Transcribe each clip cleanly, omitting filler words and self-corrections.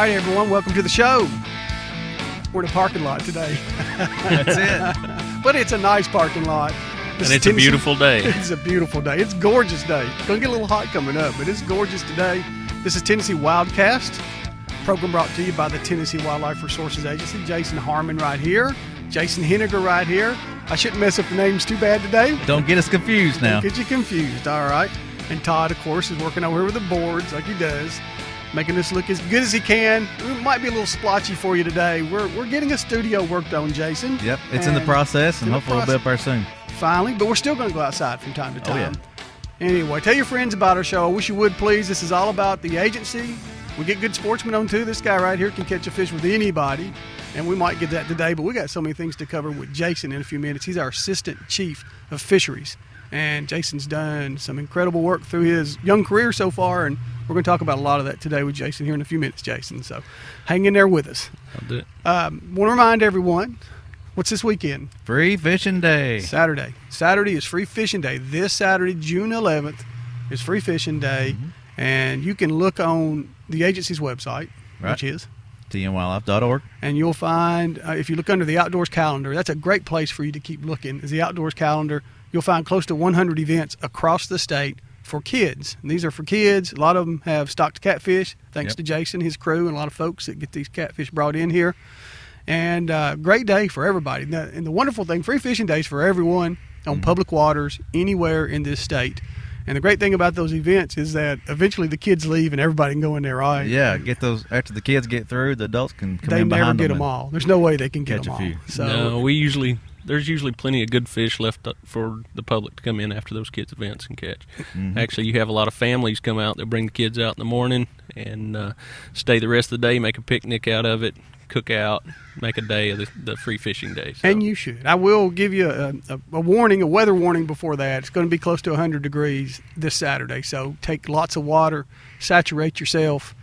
right, everyone, welcome to the show. We're in a parking lot today. That's it. But it's a nice parking lot. And it's a beautiful day. It's a beautiful day. It's a gorgeous day. It's going to get a little hot coming up, but it's gorgeous today. This is Tennessee WildCast, program brought to you by the Tennessee Wildlife Resources Agency. Jason Harmon right here. Jason Henegar right here. I shouldn't mess up the names too bad today. Don't get us confused now. Don't get you confused, all right? And Todd, of course, is working over here with the boards like he does, making this look as good as he can. It might be a little splotchy for you today. We're getting a studio worked on, Jason. Yep, it's in the process, and hopefully we'll be up there soon. Finally, but we're still going to go outside from time to time. Oh, yeah. Anyway, tell your friends about our show. I wish you would, please. This is all about the agency. We get good sportsmen on, too. This guy right here can catch a fish with anybody, and we might get that today, but we got so many things to cover with Jason in a few minutes. He's our Assistant Chief of Fisheries, and Jason's done some incredible work through his young career so far, and we're going to talk about a lot of that today with Jason here in a few minutes, Jason. So hang in there with us. I'll do it. Want to remind everyone, what's this weekend? Free Fishing Day. Saturday. Saturday is Free Fishing Day. This Saturday, June 11th, is Free Fishing Day, and you can look on the agency's website, which is TWRA.org. and you'll find, if you look under the Outdoors Calendar, that's a great place for you to keep looking, is the Outdoors Calendar. You'll find close to 100 events across the state for kids. And these are for kids. A lot of them have stocked catfish, thanks to Jason, his crew, and a lot of folks that get these catfish brought in here. And great day for everybody. And the wonderful thing, Free Fishing Day is for everyone on public waters anywhere in this state. And the great thing about those events is that eventually the kids leave and everybody can go in there, right? Yeah, get those after the kids get through. The adults can come in behind them. They never get them all. There's no way they can get catch them a few. all. So, No, there's usually plenty of good fish left for the public to come in after those kids' events and catch. Actually, you have a lot of families come out. They bring the kids out in the morning and stay the rest of the day, make a picnic out of it, cook out, make a day of the free fishing day. So. And you should. I will give you a warning, a weather warning before that. It's going to be close to 100 degrees this Saturday, so take lots of water, saturate yourself,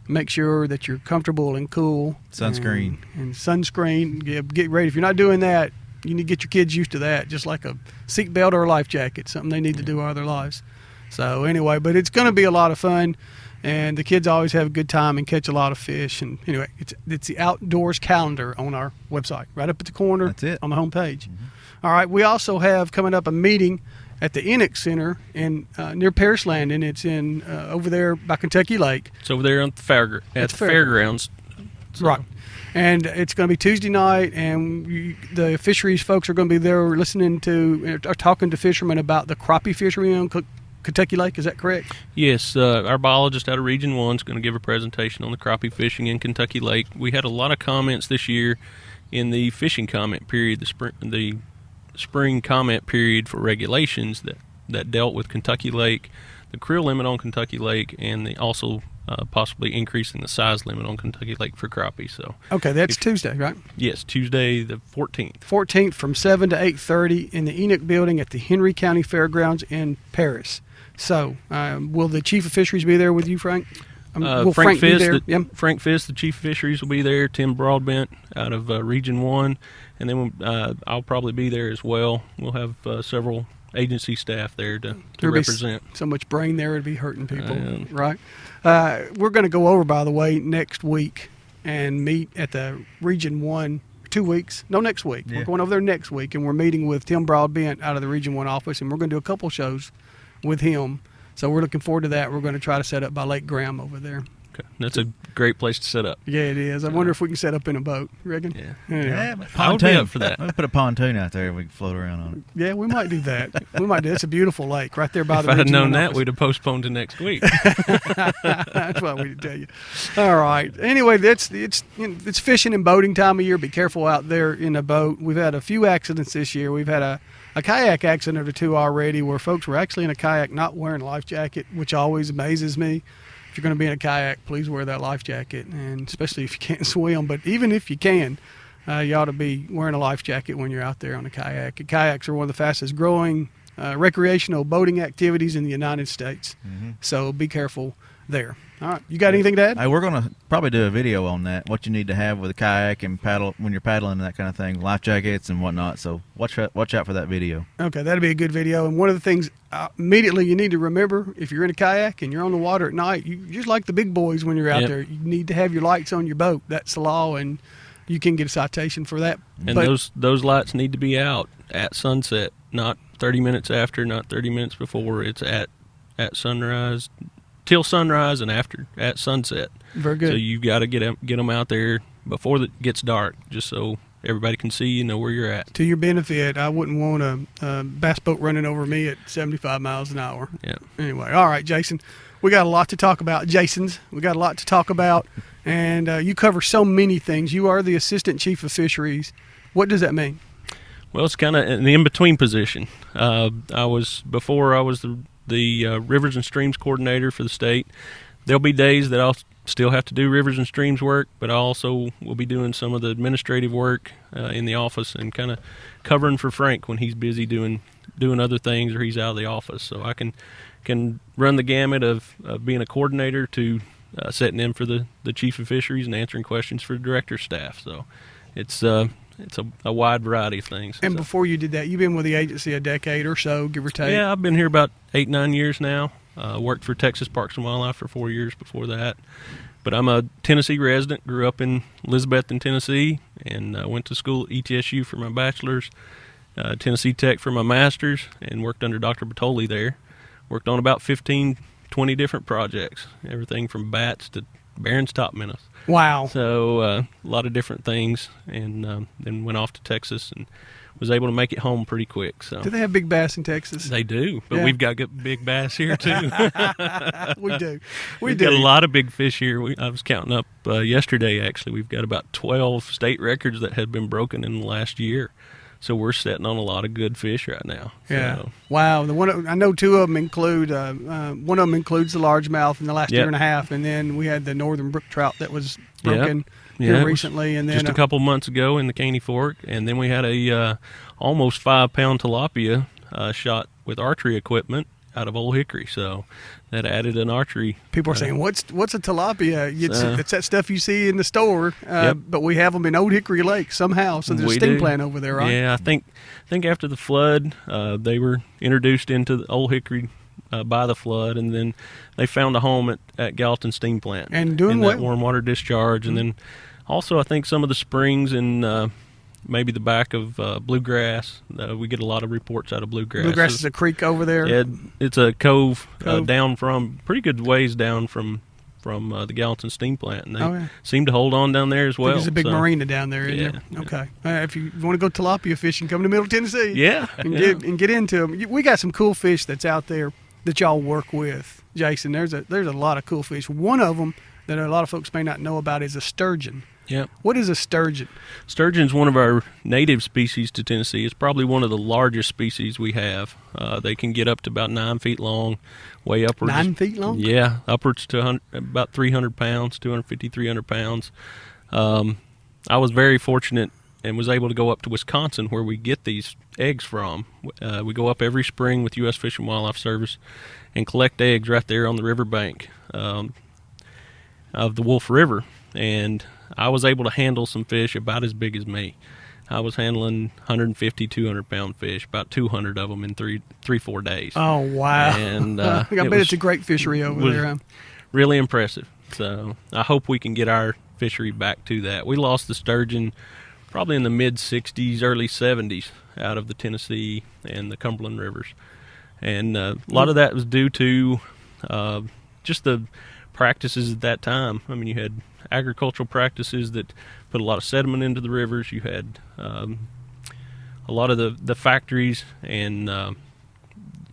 make sure that you're comfortable and cool. Sunscreen. And sunscreen. Get ready. If you're not doing that, you need to get your kids used to that, just like a seat belt or a life jacket, something they need to do all their lives. So anyway, but it's going to be a lot of fun. And the kids always have a good time and catch a lot of fish. And anyway, it's the Outdoors Calendar on our website, right up at the corner. That's it. On the homepage. All right, we also have coming up a meeting at the Enoch Center in near Paris Landing. It's in over there by Kentucky Lake. It's over there at the fairgrounds. So. Right. And it's going to be Tuesday night, and the fisheries folks are going to be there listening to or talking to fishermen about the crappie fishery on Kentucky Lake. Is that correct? Yes, our biologist out of Region 1 is going to give a presentation on the crappie fishing in Kentucky Lake. We had a lot of comments this year in the fishing comment period, the spring comment period for regulations that dealt with Kentucky Lake, the creel limit on Kentucky Lake, and also possibly increasing the size limit on Kentucky Lake for crappie. So okay, that's Tuesday, right? Yes, Tuesday the 14th. 14th from 7 to 8:30 in the Enoch Building at the Henry County Fairgrounds in Paris. So, will the Chief of Fisheries be there with you, Frank? Will Frank Fisk, be there? Frank Fisk, the Chief of Fisheries, will be there. Tim Broadbent out of Region 1. And then I'll probably be there as well. We'll have several agency staff there to represent. So much brain there, it'd be hurting people, right? We're going to go over, by the way, next week and meet at the Region 1 2 weeks. No, next week. Yeah. We're going over there next week, and we're meeting with Tim Broadbent out of the Region 1 office, and we're going to do a couple shows with him. So we're looking forward to that. We're going to try to set up by Lake Graham over there. Okay. That's a great place to set up. Yeah, it is. I wonder if we can set up in a boat. You reckon? Yeah, I would be up for that. We'll put a pontoon out there and we can float around on it. Yeah, we might do that. It's a beautiful lake right there by the If I had known that, office. We'd have postponed to next week. That's what we didn't tell you. All right. Anyway, it's fishing and boating time of year. Be careful out there in a boat. We've had a few accidents this year. We've had a kayak accident or two already where folks were actually in a kayak not wearing a life jacket, which always amazes me. If you're going to be in a kayak, please wear that life jacket, and especially if you can't swim. But even if you can, you ought to be wearing a life jacket when you're out there on a kayak. And kayaks are one of the fastest growing recreational boating activities in the United States. So be careful there. All right. You got anything to add? Hey, we're going to probably do a video on that, what you need to have with a kayak and paddle when you're paddling and that kind of thing, life jackets and whatnot. So watch out for that video. Okay, that'll be a good video. And one of the things immediately you need to remember, if you're in a kayak and you're on the water at night, you just like the big boys when you're out there. You need to have your lights on your boat. That's the law, and you can get a citation for that. And those lights need to be out at sunset, not 30 minutes after, not 30 minutes before. It's at sunrise, till sunrise, and after at sunset. Very good. So you've got to get them out there before it gets dark, just so everybody can see you, know where you're at. To your benefit, I wouldn't want a bass boat running over me at 75 miles an hour. Yeah. Anyway, all right, Jason, we got a lot to talk about. We got a lot to talk about, and you cover so many things. You are the Assistant Chief of Fisheries. What does that mean? Well, it's kind of an in-between position. I was the Rivers and Streams Coordinator for the state. There'll be days that I'll still have to do rivers and streams work, but I also will be doing some of the administrative work in the office and kind of covering for Frank when he's busy doing other things or he's out of the office. So I can run the gamut of being a coordinator to setting in for the Chief of Fisheries and answering questions for the director's staff. So it's a wide variety of things. And before you did that, you've been with the agency a decade or so, give or take. Yeah, I've been here about 8-9 years now. Worked for Texas Parks and Wildlife for 4 years before that. But I'm a Tennessee resident, grew up in Elizabeth, Tennessee, and went to school at ETSU for my bachelor's, Tennessee Tech for my master's, and worked under Dr. Bertoli there. Worked on about 15, 20 different projects, everything from bats to Barron's top minnows. Wow. So a lot of different things, and then went off to Texas and was able to make it home pretty quick. So do they have big bass in Texas? They do, but we've got big bass here too. We do. We've got a lot of big fish here. I was counting up yesterday, actually. We've got about 12 state records that have been broken in the last year. So we're sitting on a lot of good fish right now. Yeah. So. Wow. I know two of them include, one of them includes the largemouth in the last year and a half, and then we had the northern brook trout that was broken here recently. And then just a couple months ago in the Caney Fork, and then we had a almost 5-pound tilapia shot with archery equipment out of Old Hickory. So that added an archery. People are saying, what's a tilapia? It's that stuff you see in the store, but we have them in Old Hickory Lake somehow. So there's a sting plant over there, right? Yeah, I think after the flood, they were introduced into the Old Hickory by the flood, and then they found a home at Gallatin Steam Plant. And doing that warm water discharge. Mm-hmm. And then also I think some of the springs and maybe the back of Bluegrass. We get a lot of reports out of Bluegrass. Bluegrass is a creek over there? Yeah, it's a cove. Down from pretty good ways down from the Gallatin Steam Plant, and they seem to hold on down there as well. There's a big marina down there, isn't there? Okay. If you want to go tilapia fishing, come to Middle Tennessee. And get into them. We got some cool fish that's out there that y'all work with, Jason. There's a lot of cool fish. One of them that a lot of folks may not know about is a sturgeon. Yeah. What is a sturgeon? Sturgeon is one of our native species to Tennessee. It's probably one of the largest species we have. They can get up to about 9 feet long, way upwards. 9 feet long? Yeah, upwards to about 300 pounds, 250, 300 pounds. I was very fortunate and was able to go up to Wisconsin where we get these eggs from. We go up every spring with U.S. Fish and Wildlife Service and collect eggs right there on the riverbank of the Wolf River. And I was able to handle some fish about as big as me. I was handling 150, 200-pound fish, about 200 of them in 3-4 days. Oh, wow. And I bet it's a great fishery over there. Huh? Really impressive. So I hope we can get our fishery back to that. We lost the sturgeon probably in the mid-'60s, early '70s out of the Tennessee and the Cumberland rivers. And a lot of that was due to just the practices at that time. I mean, you had agricultural practices that put a lot of sediment into the rivers. You had a lot of the factories and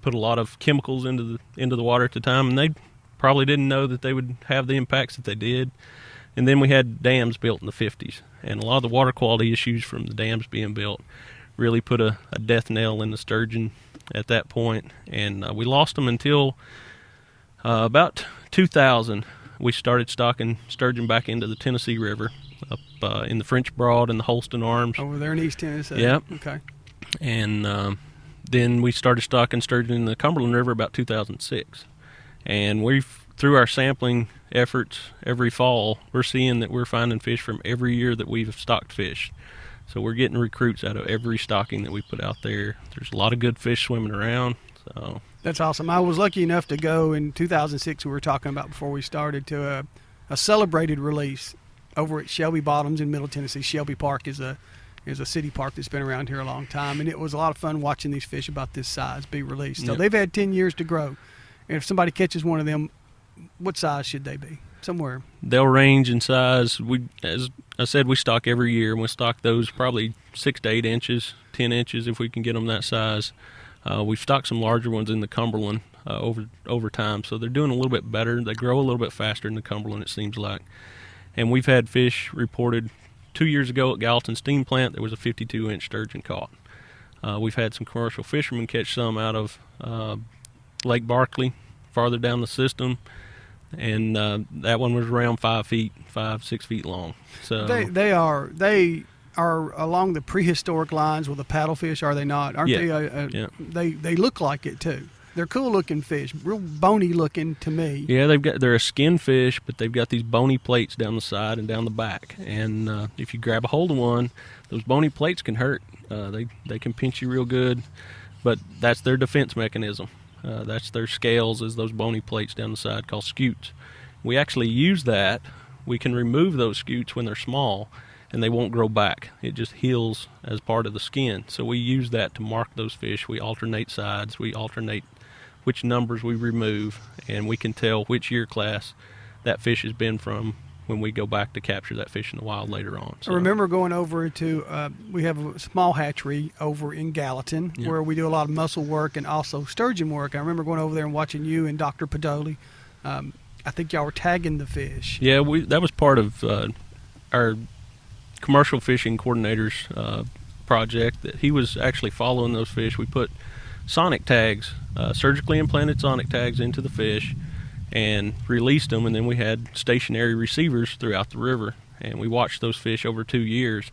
put a lot of chemicals into the water at the time, and they probably didn't know that they would have the impacts that they did. And then we had dams built in the 50s, and a lot of the water quality issues from the dams being built really put a death knell in the sturgeon at that point. And we lost them until about 2000. We started stocking sturgeon back into the Tennessee River, up in the French Broad and the Holston Arms. Over there in East Tennessee. Yep. Okay. And then we started stocking sturgeon in the Cumberland River about 2006. And we've through our sampling efforts every fall, we're seeing that we're finding fish from every year that we've stocked fish. So we're getting recruits out of every stocking that we put out there. There's a lot of good fish swimming around. So that's awesome. I was lucky enough to go in 2006. We were talking about before we started to a celebrated release over at Shelby Bottoms in Middle Tennessee. Shelby Park is a city park that's been around here a long time, and it was a lot of fun watching these fish about this size be released. So they've had 10 years to grow. And if somebody catches one of them, what size should they be? Somewhere. They'll range in size. As I said, we stock every year, and we stock those probably 6 to 8 inches, 10 inches if we can get them that size. We've stocked some larger ones in the Cumberland over time, so they're doing a little bit better. They grow a little bit faster in the Cumberland, it seems like. And we've had fish reported 2 years ago at Gallatin Steam Plant. There was a 52-inch sturgeon caught. We've had some commercial fishermen catch some out of Lake Barkley, farther down the system, and that one was around 5 to 6 feet long. So they are along the prehistoric lines with the paddlefish, are they not? Aren't they? They look like it too. They're cool looking fish, real bony looking to me. Yeah, they're a skin fish, but they've got these bony plates down the side and down the back. And if you grab a hold of one, those bony plates can hurt. They can pinch you real good, but that's their defense mechanism. That's their scales, is those bony plates down the side called scutes. We actually use that. We can remove those scutes when they're small, and they won't grow back. It just heals as part of the skin. So we use that to mark those fish. We alternate sides. We alternate which numbers we remove, and we can tell which year class that fish has been from when we go back to capture that fish in the wild later on. So, I remember going over to, we have a small hatchery over in Gallatin where we do a lot of mussel work and also sturgeon work. I remember going over there and watching you and Dr. Podoli. I think y'all were tagging the fish. Yeah, that was part of our commercial fishing coordinator's project, that he was actually following those fish. We put sonic tags, surgically implanted sonic tags into the fish and released them, and then we had stationary receivers throughout the river, and we watched those fish over 2 years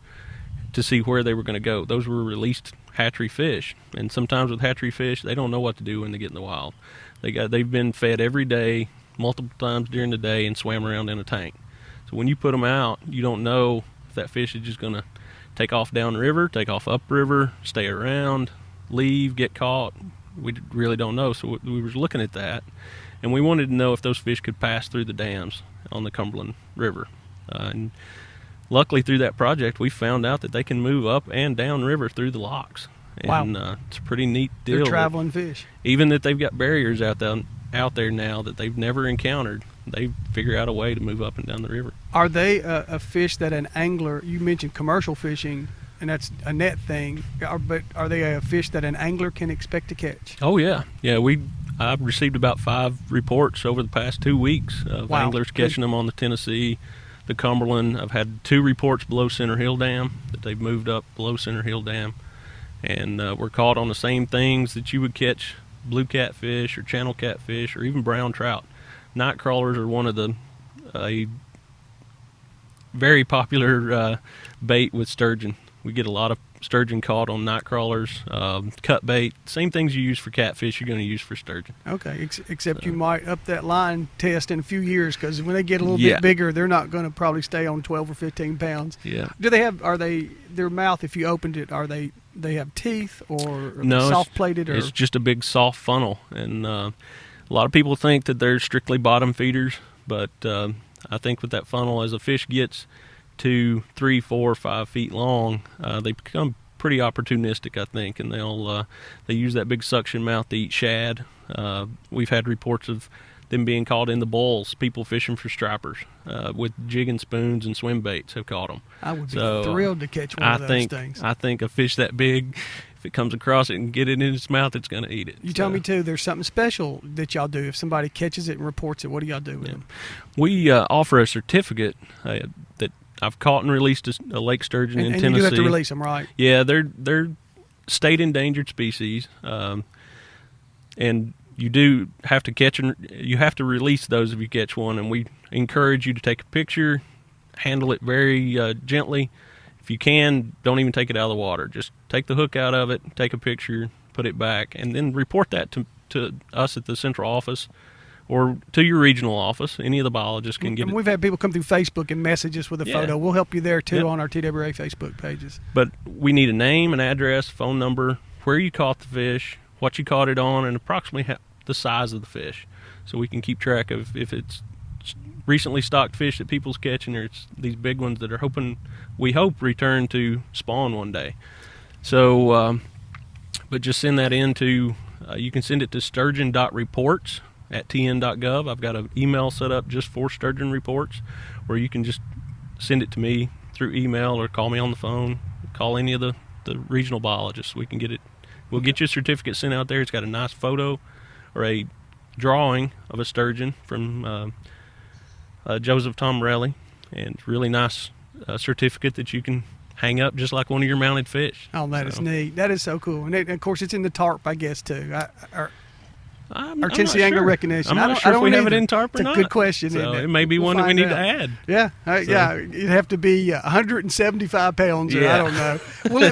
to see where they were going to go. Those were released hatchery fish, and sometimes with hatchery fish, they don't know what to do when they get in the wild. They've been fed every day, multiple times during the day, and swam around in a tank. So when you put them out, you don't know if that fish is just going to take off downriver, take off upriver, stay around, leave, get caught. We really don't know. So we were looking at that, and we wanted to know if those fish could pass through the dams on the Cumberland River. And luckily, through that project, we found out that they can move up and down river through the locks. And it's a pretty neat deal. They're traveling fish. Even that they've got barriers out there now that they've never encountered, they figure out a way to move up and down the river. Are they a fish that an angler, you mentioned commercial fishing, and that's a net thing, but are they a fish that an angler can expect to catch? Oh, yeah. Yeah, I've received about 5 reports over the past 2 weeks of anglers catching them on the Tennessee, the Cumberland. I've had 2 reports below Center Hill Dam, that they've moved up below Center Hill Dam, and we're caught on the same things that you would catch blue catfish or channel catfish or even brown trout. Night crawlers are one of the very popular bait with sturgeon. We get a lot of sturgeon caught on night crawlers, cut bait, same things you use for catfish you're going to use for sturgeon. Okay, except you might up that line test in a few years, because when they get a little bit bigger, they're not going to probably stay on 12 or 15 pounds. Yeah. Their mouth, if you opened it, they have teeth, or no, soft plated? Or it's just a big soft funnel, and a lot of people think that they're strictly bottom feeders, but I think with that funnel, as a fish gets 2, 3, 4, 5 feet long, they become pretty opportunistic, I think, and they use that big suction mouth to eat shad. We've had reports of them being caught in the bowls. People fishing for stripers with jig and spoons and swim baits have caught them. I would be thrilled to catch one of those things. I think a fish that big, if it comes across it and get it in its mouth, it's going to eat it. You tell me, too, there's something special that y'all do. If somebody catches it and reports it, what do y'all do with them? We offer a certificate that I've caught and released a lake sturgeon in Tennessee. And you do have to release them, right? Yeah, they're state endangered species, and you do have to catch and you have to release those if you catch one. And we encourage you to take a picture, handle it very gently. If you can, don't even take it out of the water. Just take the hook out of it, take a picture, put it back, and then report that to us at the central office or to your regional office. Any of the biologists can get and it. we've had people come through Facebook and message us with a photo. We'll help you there, too, on our TWRA Facebook pages. But we need a name, an address, phone number, where you caught the fish, what you caught it on, and approximately the size of the fish, so we can keep track of if it's recently stocked fish that people's catching, or it's these big ones that are we hope return to spawn one day. So, but just send that in to, you can send it to sturgeon.reports@tn.gov. I've got an email set up just for sturgeon reports, where you can just send it to me through email or call me on the phone, call any of the regional biologists. We can get it. We'll get you a certificate sent out there. It's got a nice photo or a drawing of a sturgeon from Joseph Tomarelli, and really nice certificate that you can hang up just like one of your mounted fish. Oh, that is neat. That is so cool. And of course, it's in the tarp, I guess, too. Our Tennessee angler recognition. I'm not sure if we have it in tarp or not. It's a good question. So isn't it? It may be one that we need to add. Yeah, yeah. It'd have to be 175 pounds. Or I don't know. Will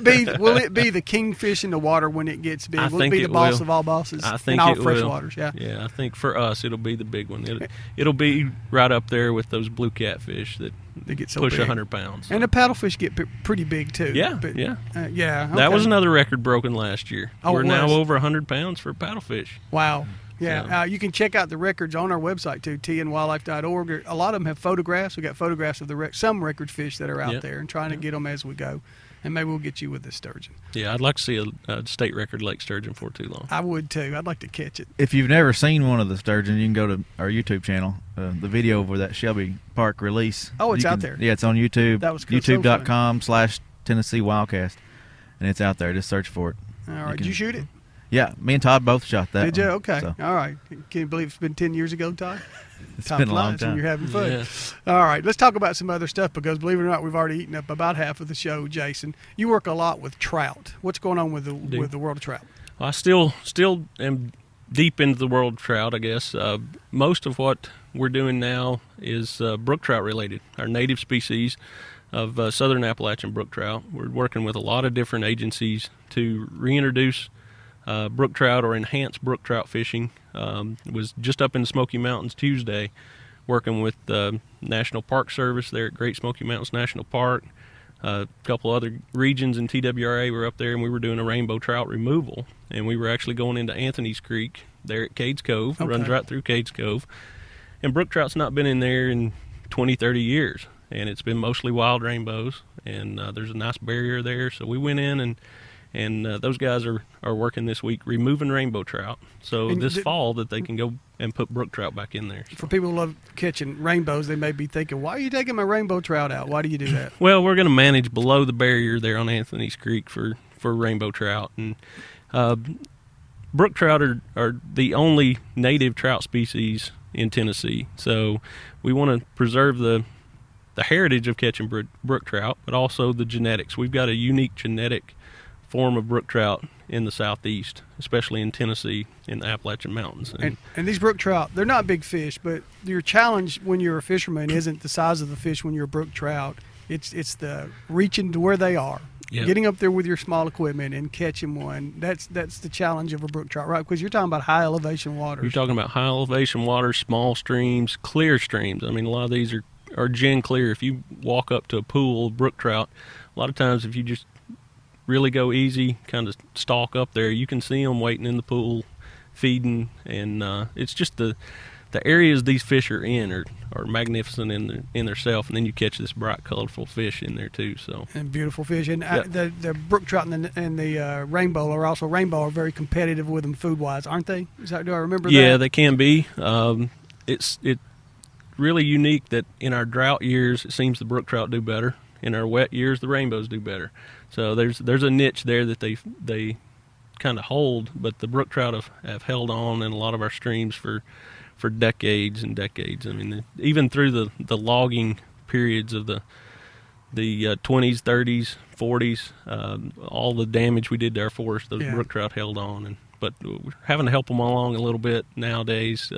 it be the kingfish in the water when it gets big? Will it be the boss of all bosses? I think in all it freshwaters. will. Yeah, I think for us it'll be the big one. It'll be right up there with those blue catfish that they get so push big. 100 pounds. And the paddlefish get pretty big too. Yeah, but, yeah. Yeah. Okay. That was another record broken last year. Oh, We're now over 100 pounds for paddlefish. Wow. Yeah, you can check out the records on our website too, tnwildlife.org. A lot of them have photographs. We got photographs of some record fish that are out there, and trying to get them as we go. And maybe we'll get you with the sturgeon. Yeah, I'd like to see a state record lake sturgeon for too long. I would too. I'd like to catch it. If you've never seen one of the sturgeon, you can go to our YouTube channel. The video for that Shelby Park release. Oh, it's out there. Yeah, it's on YouTube. That was cool. YouTube.com/Tennessee WildCast, and it's out there. Just search for it. All right. Did you shoot it? Yeah, me and Todd both shot that. Did you? one, Okay. so. All right. Can you believe it's been 10 years ago, Todd? It's Time been a flies long when time. you're having fun. Yeah. All right. Let's talk about some other stuff, because believe it or not, we've already eaten up about half of the show, Jason. You work a lot with trout. What's going on with the world of trout? I still am deep into the world of trout, I guess. Most of what we're doing now is brook trout related, our native species of southern Appalachian brook trout. We're working with a lot of different agencies to reintroduce brook trout or enhance brook trout fishing. Was just up in the Smoky Mountains Tuesday working with the National Park Service there at Great Smoky Mountains National Park. A couple other regions in TWRA were up there, and we were doing a rainbow trout removal. And we were actually going into Anthony's Creek there at Cades Cove. Okay. It runs right through Cades Cove. And brook trout's not been in there in 20, 30 years. And it's been mostly wild rainbows. And there's a nice barrier there. So we went in and those guys are working this week removing rainbow trout. So this fall that they can go and put brook trout back in there. For people who love catching rainbows, they may be thinking, why are you taking my rainbow trout out? Why do you do that? Well, we're going to manage below the barrier there on Anthony's Creek for rainbow trout. And brook trout are the only native trout species in Tennessee. So we want to preserve the heritage of catching brook trout, but also the genetics. We've got a unique genetic form of brook trout in the southeast, especially in Tennessee in the Appalachian Mountains. And these brook trout, they're not big fish, but your challenge when you're a fisherman isn't the size of the fish when you're a brook trout. It's the reaching to where they are, getting up there with your small equipment and catching one. That's the challenge of a brook trout, right? Because you're talking about high elevation waters. You're talking about high elevation waters, small streams, clear streams. I mean, a lot of these are gin clear. If you walk up to a pool of brook trout, a lot of times if you just really go easy, kind of stalk up there, you can see them waiting in the pool, feeding, and it's just the areas these fish are in are magnificent in theirself, and then you catch this bright, colorful fish in there too. So and beautiful fish, and the brook trout and the rainbow are very competitive with them food wise, aren't they? Do I remember that? Yeah, they can be. It's really unique that in our drought years, it seems the brook trout do better. In our wet years, the rainbows do better. So there's a niche there that they kind of hold, but the brook trout have held on in a lot of our streams for decades and decades. I mean, even through the logging periods of the 20s, 30s, 40s, all the damage we did to our forest, those brook trout held on. But we're having to help them along a little bit nowadays.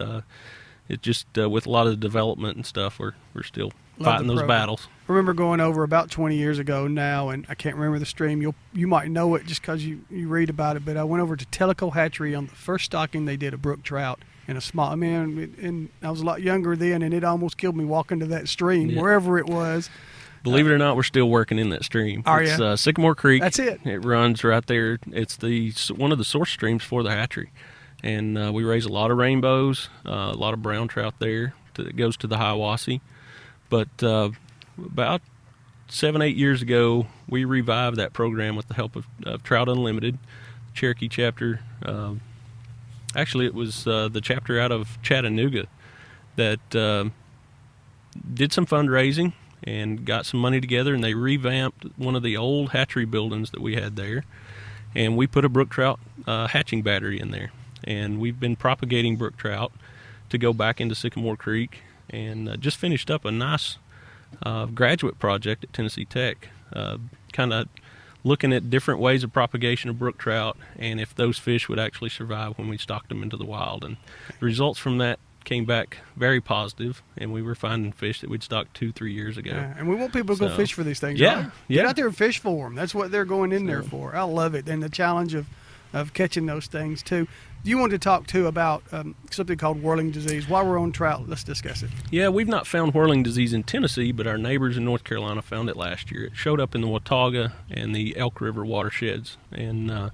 It just with a lot of the development and stuff, we're still fighting those battles. I remember going over about 20 years ago now, and I can't remember the stream. You might know it just because you read about it, but I went over to Tellico Hatchery on the first stocking they did of brook trout, in a small. I mean, and I was a lot younger then, and it almost killed me walking to that stream, Yeah. wherever it was. Believe it or not, we're still working in that stream. Are It's ya? Sycamore Creek. That's it. It runs right there. It's one of the source streams for the hatchery, and we raise a lot of rainbows, a lot of brown trout there that goes to the Hiawassee. But about 7-8 years ago, we revived that program with the help of Trout Unlimited, Cherokee chapter. Actually, it was the chapter out of Chattanooga that did some fundraising and got some money together, and they revamped one of the old hatchery buildings that we had there, and we put a brook trout hatching battery in there, and we've been propagating brook trout to go back into Sycamore Creek, and just finished up a nice graduate project at Tennessee Tech, kind of looking at different ways of propagation of brook trout and if those fish would actually survive when we stocked them into the wild. And the results from that came back very positive, and we were finding fish that we'd stocked 2-3 years ago. Yeah, and we want people to go fish for these things. Yeah, right? yeah. Get out there and fish for them. That's what they're going in there for. I love it, and the challenge of catching those things too. You wanted to talk too about something called whirling disease. While we're on trout, let's discuss it. Yeah, we've not found whirling disease in Tennessee, but our neighbors in North Carolina found it last year. It showed up in the Watauga and the Elk River watersheds, and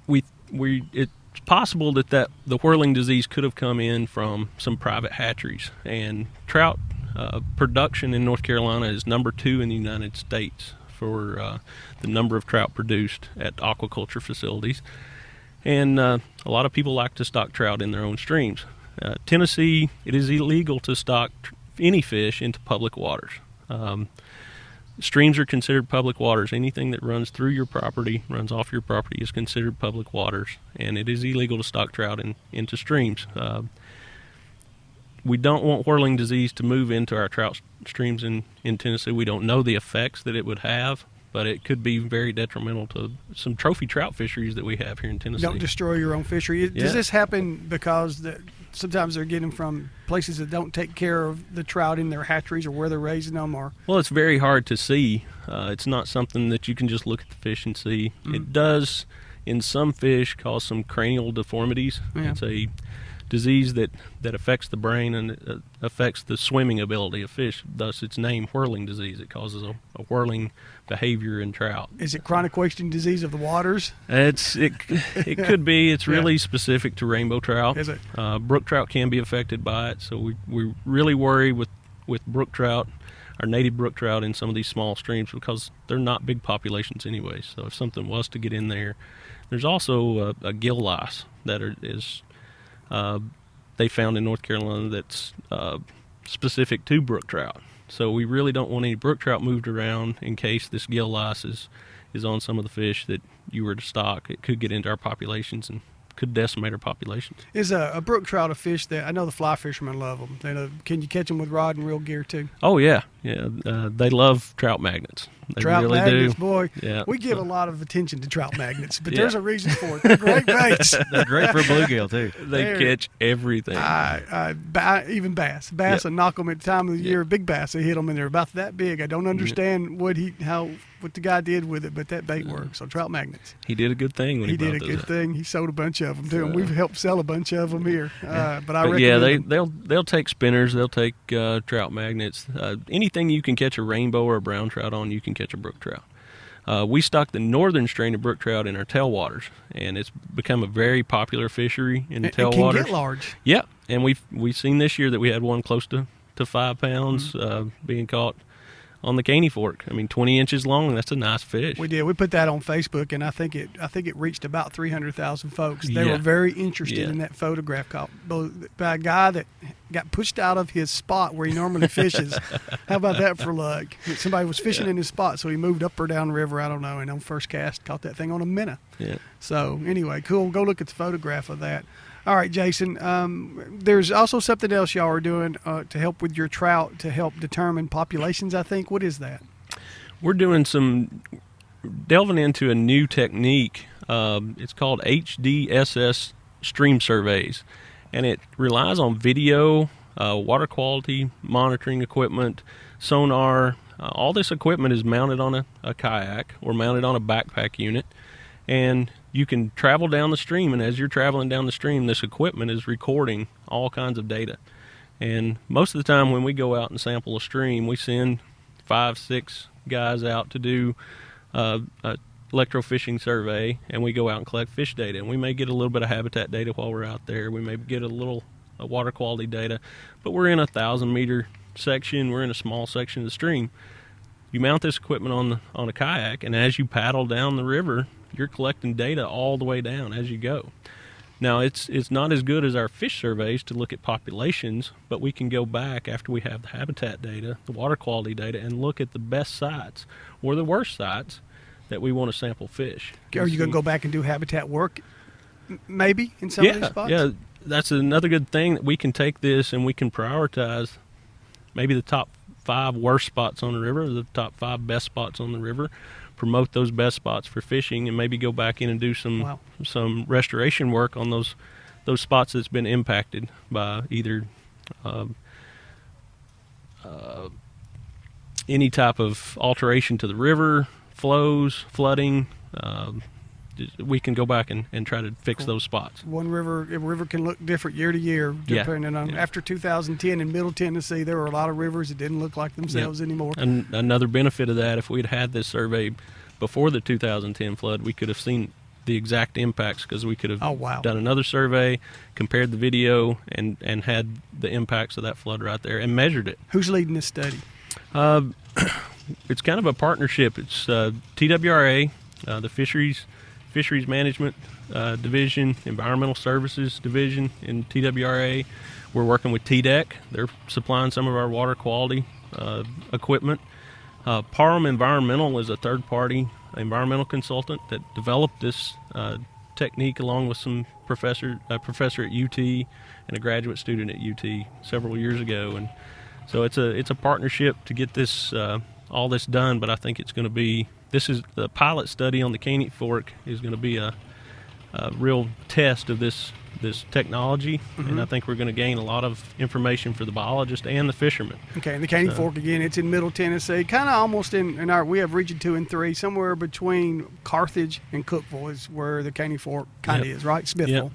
it's possible that the whirling disease could have come in from some private hatcheries. And trout production in North Carolina is number 2 in the United States for the number of trout produced at aquaculture facilities. And a lot of people like to stock trout in their own streams. Tennessee, it is illegal to stock any fish into public waters. Streams are considered public waters. Anything that runs through your property, runs off your property, is considered public waters, and it is illegal to stock trout into streams. We don't want whirling disease to move into our trout streams in Tennessee. We don't know the effects that it would have, but it could be very detrimental to some trophy trout fisheries that we have here in Tennessee. Don't destroy your own fishery. Yeah. Does this happen because sometimes they're getting from places that don't take care of the trout in their hatcheries or where they're raising them? Or Well, it's very hard to see. It's not something that you can just look at the fish and see. Mm-hmm. It does, in some fish, cause some cranial deformities. Yeah. It's a disease that affects the brain and affects the swimming ability of fish. Thus, its name, whirling disease. It causes a whirling behavior in trout. Is it chronic wasting disease of the waters? It could be. It's really specific to rainbow trout. Is it? Brook trout can be affected by it, so we really worry with brook trout, our native brook trout in some of these small streams, because they're not big populations anyway. So if something was to get in there, there's also a gill lice that they found in North Carolina that's specific to brook trout. So we really don't want any brook trout moved around in case this gill lice is on some of the fish that you were to stock. It could get into our populations and could decimate our populations. Is a brook trout a fish that, I know the fly fishermen love them. Can you catch them with rod and reel gear too? Oh, yeah. They love trout magnets. They Trout really magnets, do. boy. Yeah. We give a lot of attention to trout magnets, but Yeah. there's a reason for it. They're great baits. They're great for bluegill too. They There. catch everything. Even bass. Bass will knock them at the time of the year. Big bass, they hit them and they're about that big. I don't understand what the guy did with it, but that bait works. So trout magnets. He did a good thing when he He did a brought good those up. thing. He sold a bunch of them too, and we've helped sell a bunch of them here. But I But recommend yeah, them. they'll take spinners, they'll take trout magnets. Anything you can catch a rainbow or a brown trout on, you can catch a brook trout. We stock the northern strain of brook trout in our tailwaters, and it's become a very popular fishery in the It can tailwaters. get large. Yeah, and we've seen this year that we had one close to 5 pounds being caught on the Caney Fork. I mean, 20 inches long. That's a nice fish. We did. We put that on Facebook, and I think it reached about 300,000 folks. They Yeah. were very interested Yeah. in that photograph caught by a guy that got pushed out of his spot where he normally fishes. How about that for luck? Somebody was fishing in his spot, so he moved up or down the river, I don't know, and on first cast caught that thing on a minnow. Yeah. So anyway, cool. Go look at the photograph of that. All right, Jason, there's also something else y'all are doing to help with your trout to help determine populations, I think. What is that? We're doing delving into a new technique. It's called HDSS stream surveys, and it relies on video, water quality monitoring equipment, sonar. All this equipment is mounted on a kayak or mounted on a backpack unit, and you can travel down the stream, and as you're traveling down the stream, this equipment is recording all kinds of data. And most of the time when we go out and sample a stream, we send 5-6 guys out to do a electrofishing survey, and we go out and collect fish data. And we may get a little bit of habitat data while we're out there. We may get a little water quality data, but we're in a 1,000-meter section. We're in a small section of the stream. You mount this equipment on a kayak, and as you paddle down the river, you're collecting data all the way down as you go. Now, it's not as good as our fish surveys to look at populations, but we can go back after we have the habitat data, the water quality data, and look at the best sites or the worst sites that we want to sample fish. Are you going to go back and do habitat work, maybe, in some of these spots? Yeah, that's another good thing, that we can take this and we can prioritize maybe the top 5 worst spots on the river, the top 5 best spots on the river, promote those best spots for fishing, and maybe go back in and do some restoration work on those spots that's been impacted by either any type of alteration to the river, flows, flooding. We can go back and try to fix those spots. A river can look different year to year, depending on. After 2010 in Middle Tennessee, there were a lot of rivers that didn't look like themselves anymore. And another benefit of that, if we'd had this survey before the 2010 flood, we could have seen the exact impacts, because we could have done another survey, compared the video, and had the impacts of that flood right there and measured it. Who's leading this study? It's kind of a partnership. It's TWRA, the Fisheries Management Division, Environmental Services Division in TWRA. We're working with TDEC. They're supplying some of our water quality equipment. Parham Environmental is a third-party environmental consultant that developed this technique along with some professor at UT and a graduate student at UT several years ago. And so it's a partnership to get this all this done. But I think it's going to be, this is the pilot study on the Caney Fork is going to be a real test of this technology, and I think we're going to gain a lot of information for the biologist and the fishermen. Okay, and the Caney Fork, again, it's in Middle Tennessee, kind of almost in our, we have Region 2 and 3, somewhere between Carthage and Cookeville is where the Caney Fork kind of is, right? Smithville. Yep.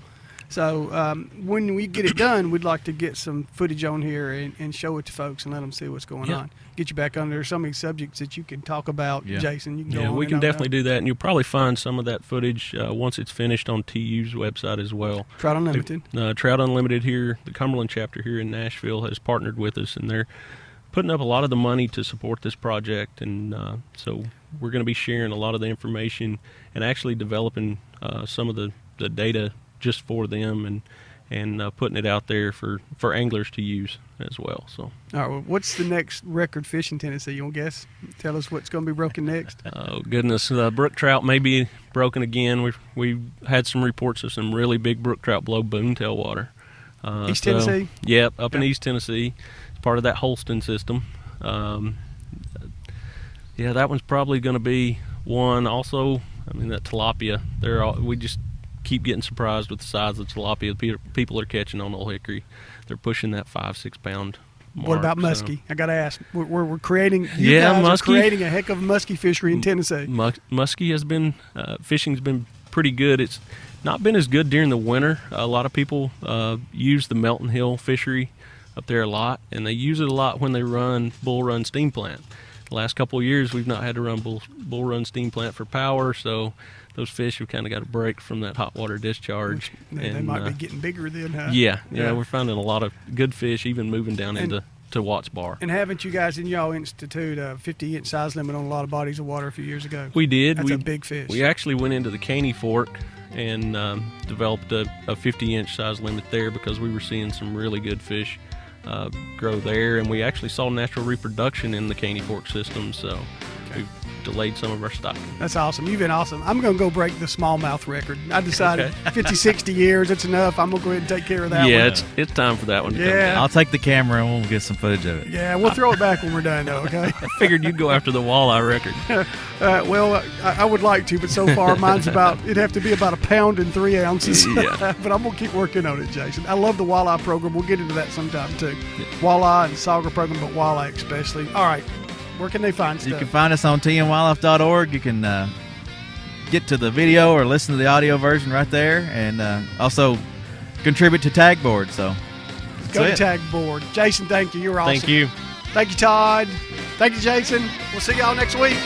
So when we get it done, we'd like to get some footage on here and show it to folks and let them see what's going on. Get you back on. There's so many subjects that you can talk about, Jason. You can go on. We can definitely do that, and you'll probably find some of that footage once it's finished on TU's website as well. Trout Unlimited. Trout Unlimited here, the Cumberland chapter here in Nashville, has partnered with us, and they're putting up a lot of the money to support this project, and so we're going to be sharing a lot of the information and actually developing some of the data just for them, and putting it out there for anglers to use as well. So, all right. Well, what's the next record fish in Tennessee? You want to guess? Tell us what's going to be broken next. Oh goodness, brook trout may be broken again. We've had some reports of some really big brook trout below Boontail water. East Tennessee. Yep, up in East Tennessee. It's part of that Holston system. That one's probably going to be one. Also, I mean, that tilapia. We just keep getting surprised with the size of tilapia people are catching on Old Hickory. They're pushing that 5-6 pound mark. What about muskie? I got to ask. We're creating. Muskie. Are creating a heck of a muskie fishery in Tennessee. Muskie has been fishing's been pretty good. It's not been as good during the winter. A lot of people use the Melton Hill fishery up there a lot, and they use it a lot when they run Bull Run steam plant. The last couple of years, we've not had to run Bull Run steam plant for power, so those fish have kind of got a break from that hot water discharge. They might be getting bigger then, huh? Yeah, we're finding a lot of good fish even moving down into Watts Bar. And haven't you guys in y'all institute a 50-inch size limit on a lot of bodies of water a few years ago? We did. That's a big fish. We actually went into the Caney Fork and developed a 50-inch size limit there because we were seeing some really good fish grow there, and we actually saw natural reproduction in the Caney Fork system, so we've delayed some of our stocking. That's awesome. You've been awesome. I'm going to go break the smallmouth record. I decided 50, 60 years, it's enough. I'm going to go ahead and take care of that one. Yeah, it's time for that one to come down. I'll take the camera and we'll get some footage of it. Yeah, we'll throw it back when we're done, though, okay? I figured you'd go after the walleye record. I would like to, but so far mine's it'd have to be about 1 pound and 3 ounces. Yeah. But I'm going to keep working on it, Jason. I love the walleye program. We'll get into that sometime, too. Yeah. Walleye and sauger program, but walleye especially. All right. Where can they find stuff? You can find us on tnwildlife.org. You can get to the video or listen to the audio version right there, and also contribute to Tag Board. So Go to Tag Board. Jason, thank you. You're awesome. Thank you. Thank you, Todd. Thank you, Jason. We'll see y'all next week.